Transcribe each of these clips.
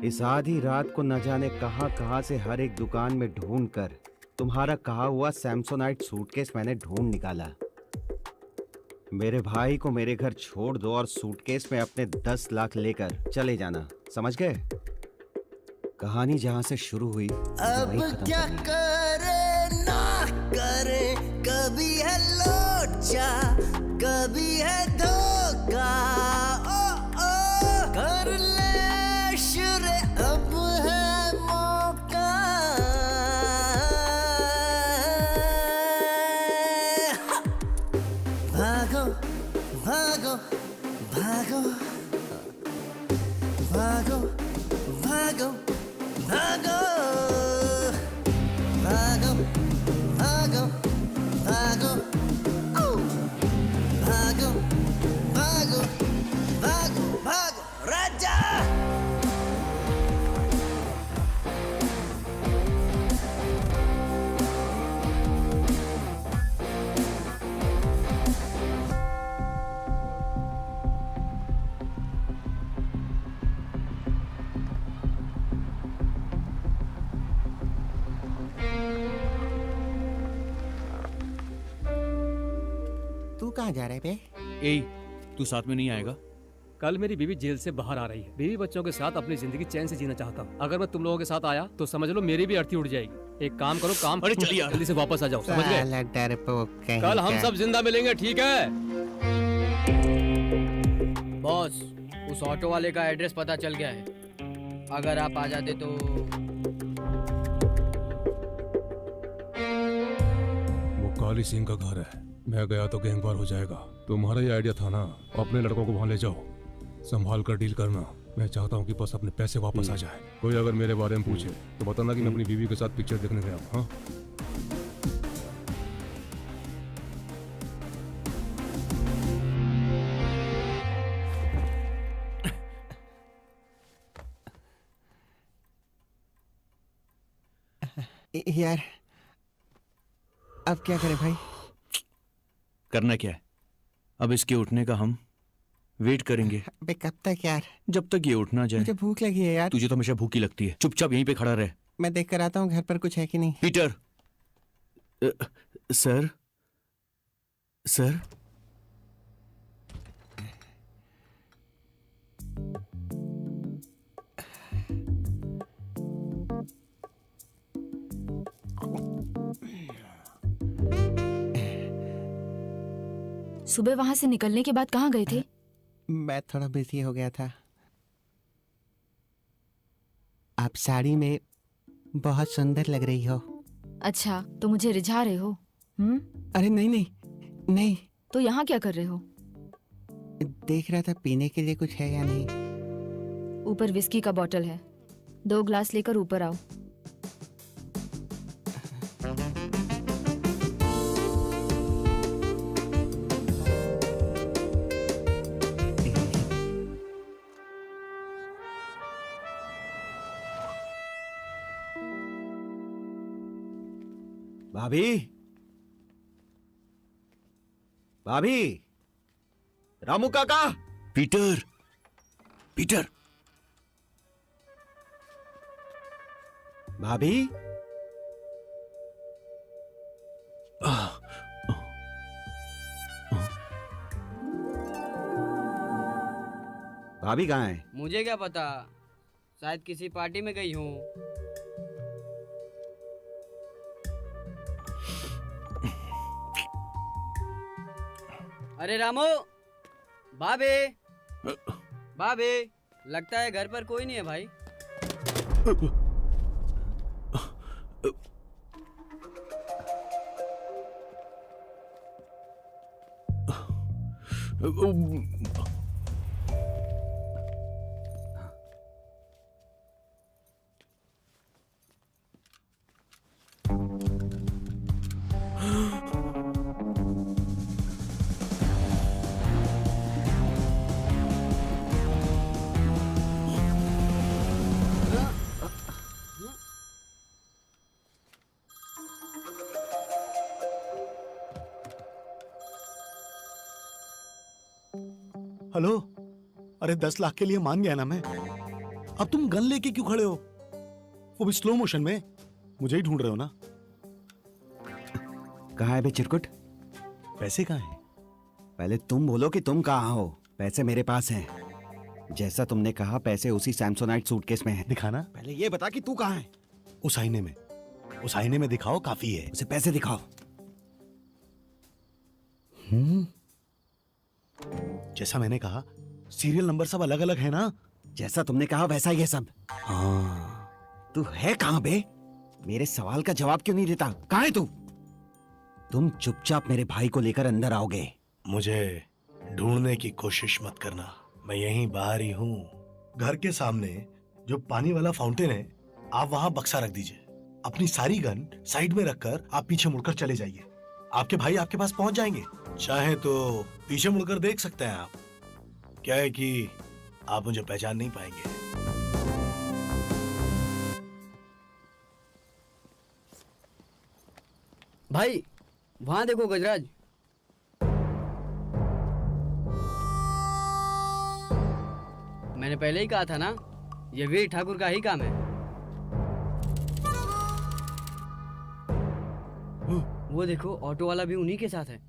इस आधी रात को न जाने कहां कहां से हर एक दुकान में ढूंढ कर तुम्हारा कहा हुआ सैमसोनाइट सूटकेस मैंने ढूंढ निकाला। मेरे भाई को मेरे घर छोड़ दो और सूटकेस में अपने 10 लाख लेकर चले जाना, समझ गए? कहानी जहां से शुरू हुई वहीं अब खत्म क्या करनी है। करे ना करे, कभी है लोचा कभी है धोखा। ओ ओ कर ले शुरू, अब है मौका। भागो भागो भागो भागो भागो भागो भागो भागो भागो ओ! भागो भागो भागो भागो राजा। तू कहाँ जा रहे बे? ए, तू साथ में नहीं आएगा? कल मेरी बीवी जेल से बाहर आ रही है। बीवी बच्चों के साथ अपनी जिंदगी चैन से जीना चाहता हूँ। अगर मैं तुम लोगों के साथ आया तो समझ लो मेरी भी अर्थी उड़ जाएगी। एक काम करो, काम अरे चलिए यार। जल्दी से वापस आ जाओ, समझ गए? साला डरपोक कहीं कल हम का। सब जिंदा मिलेंगे, ठीक है? बॉस, उस ऑटो वाले का एड्रेस पता चल गया है। अगर आप आ जाते तो। वो काली सिंह का घर है। मैं गया तो गैंगवार हो जाएगा। तुम्हारा ही आइडिया था ना, अपने लड़कों को वहां ले जाओ, संभाल कर डील करना। मैं चाहता हूँ कि बस अपने पैसे वापस आ जाए। कोई अगर मेरे बारे में पूछे तो बताना कि मैं अपनी बीवी के साथ पिक्चर देखने गया हूँ। हाँ, यार अब क्या करें भाई? करना क्या है? अब इसके उठने का हम वेट करेंगे बे कब तक यार? जब तक ये उठ ना जाए। मुझे भूख लगी है यार। तुझे तो हमेशा भूखी लगती है। चुपचाप यहीं पे खड़ा रहे। मैं देख कर आता हूँ घर पर कुछ है कि नहीं। पीटर। सर, सर, सुबह वहां से निकलने के बाद कहाँ गए थे? मैं थोड़ा बिजी हो गया था। आप साड़ी में बहुत सुंदर लग रही हो। अच्छा, तो मुझे रिझा रहे हो? अरे नहीं नहीं नहीं, तो यहाँ क्या कर रहे हो? देख रहा था पीने के लिए कुछ है या नहीं। ऊपर विस्की का बोतल है, 2 ग्लास लेकर ऊपर आओ। भाभी, भाभी, रामू काका। Peter, Peter. भाभी, भाभी कहाँ है? मुझे क्या पता, शायद किसी पार्टी में गई हूँ। अरे रामू, भाभी, भाभी, लगता है घर पर कोई नहीं है भाई। हेलो, अरे 10 लाख के लिए मान गया ना मैं। अब तुम गन लेके क्यों खड़े हो? वो भी स्लो मोशन में। मुझे ही ढूंढ रहे हो ना? कहाँ है बे चिरकुट? पैसे कहाँ हैं? पहले तुम बोलो कि तुम कहाँ हो। पैसे मेरे पास हैं। जैसा तुमने कहा पैसे उसी सैमसोनाइट सूटकेस में हैं। दिखाना। पहले ये बता कि तू कहाँ है। उस आईने में। उस आईने में दिखाओ, काफी है। उसे पैसे दिखाओ। जैसा मैंने कहा, सीरियल नंबर सब अलग अलग है ना? जैसा तुमने कहा वैसा ही है सब। हाँ। तू है कहाँ बे? मेरे सवाल का जवाब क्यों नहीं देता? कहाँ है तू? तुम चुपचाप मेरे भाई को लेकर अंदर आओगे। मुझे ढूंढने की कोशिश मत करना, मैं यहीं बाहर ही हूँ। घर के सामने जो पानी वाला फाउंटेन है, आप वहां बक्सा रख दीजिए। अपनी सारी गन साइड में रखकर आप पीछे मुड़कर चले जाइए। आपके भाई आपके पास पहुंच जाएंगे। चाहे तो पीछे मुड़कर देख सकते हैं आप। क्या है कि आप मुझे पहचान नहीं पाएंगे। भाई वहां देखो गजराज। मैंने पहले ही कहा था ना, ये वीर ठाकुर का ही काम है। वो देखो ऑटो वाला भी उन्हीं के साथ है।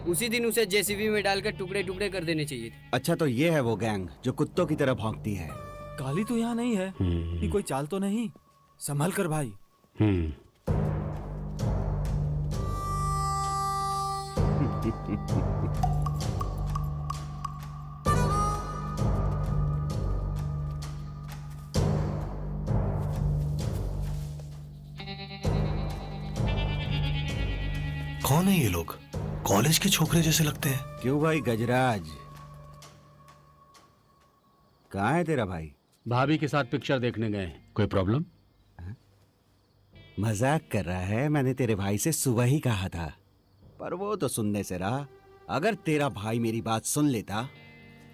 उसी दिन उसे जेसीबी में डालकर टुकड़े टुकड़े कर देने चाहिए थे। अच्छा तो ये है वो गैंग जो कुत्तों की तरह भौंकती है। काली तो यहाँ नहीं है कि कोई चाल तो नहीं? संभल कर भाई। कौन है ये लोग? कॉलेज के छोकरे जैसे लगते हैं। क्यों भाई गजराज, कहाँ है तेरा भाई? भाभी के साथ पिक्चर देखने गए। कोई प्रॉब्लम? मजाक कर रहा है। मैंने तेरे भाई से सुबह ही कहा था, पर वो तो सुनने से रहा। अगर तेरा भाई मेरी बात सुन लेता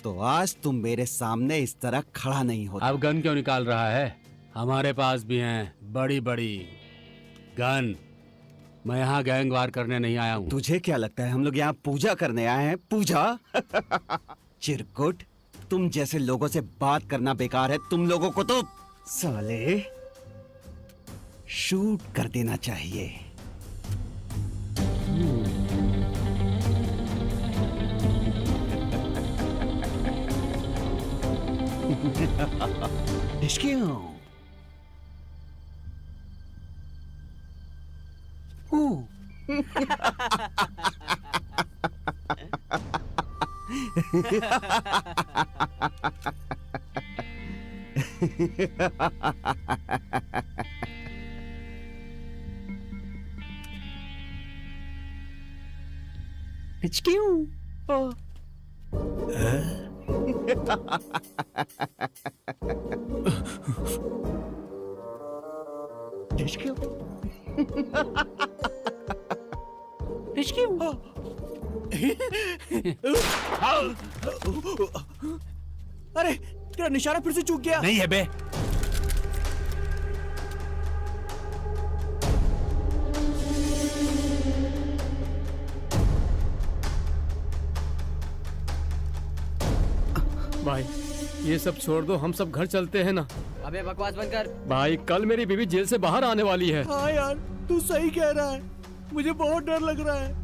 तो आज तुम मेरे सामने इस तरह खड़ा नहीं होता। अब गन क्यों निकाल रहा है? हमारे पास भी हैं बड़ी बड़ी गन। मैं यहाँ गैंग वार करने नहीं आया हूँ। तुझे क्या लगता है हम लोग यहाँ पूजा करने आए हैं? पूजा? चिरकुट, तुम जैसे लोगों से बात करना बेकार है। तुम लोगों को तो साले शूट कर देना चाहिए। क्यों? अरे तेरा निशाना फिर से चूक गया। नहीं है बे। भाई ये सब छोड़ दो, हम सब घर चलते हैं ना। अबे बकवास बंद कर। भाई कल मेरी बीवी जेल से बाहर आने वाली है। हाँ यार तू सही कह रहा है, मुझे बहुत डर लग रहा है।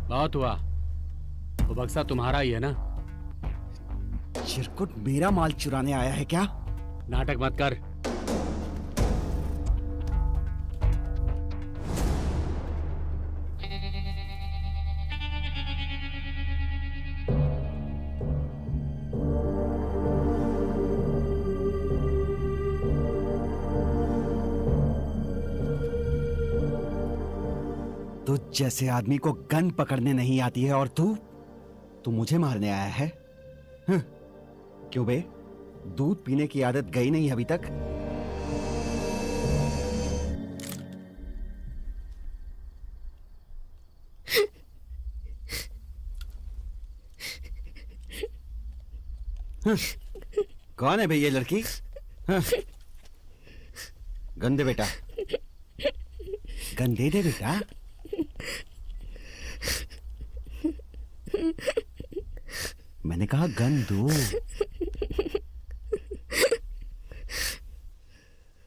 बहुत हुआ। वो बक्सा तुम्हारा ही है ना? चिरकुट मेरा माल चुराने आया है क्या? नाटक मत कर। तुझ जैसे आदमी को गन पकड़ने नहीं आती है और तू मुझे मारने आया है? क्यों बे, दूध पीने की आदत गई नहीं अभी तक? कौन है भई ये लड़की? गन दे बेटा, गन दे बेटा। कहा गन दो।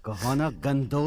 कहो ना गन दो।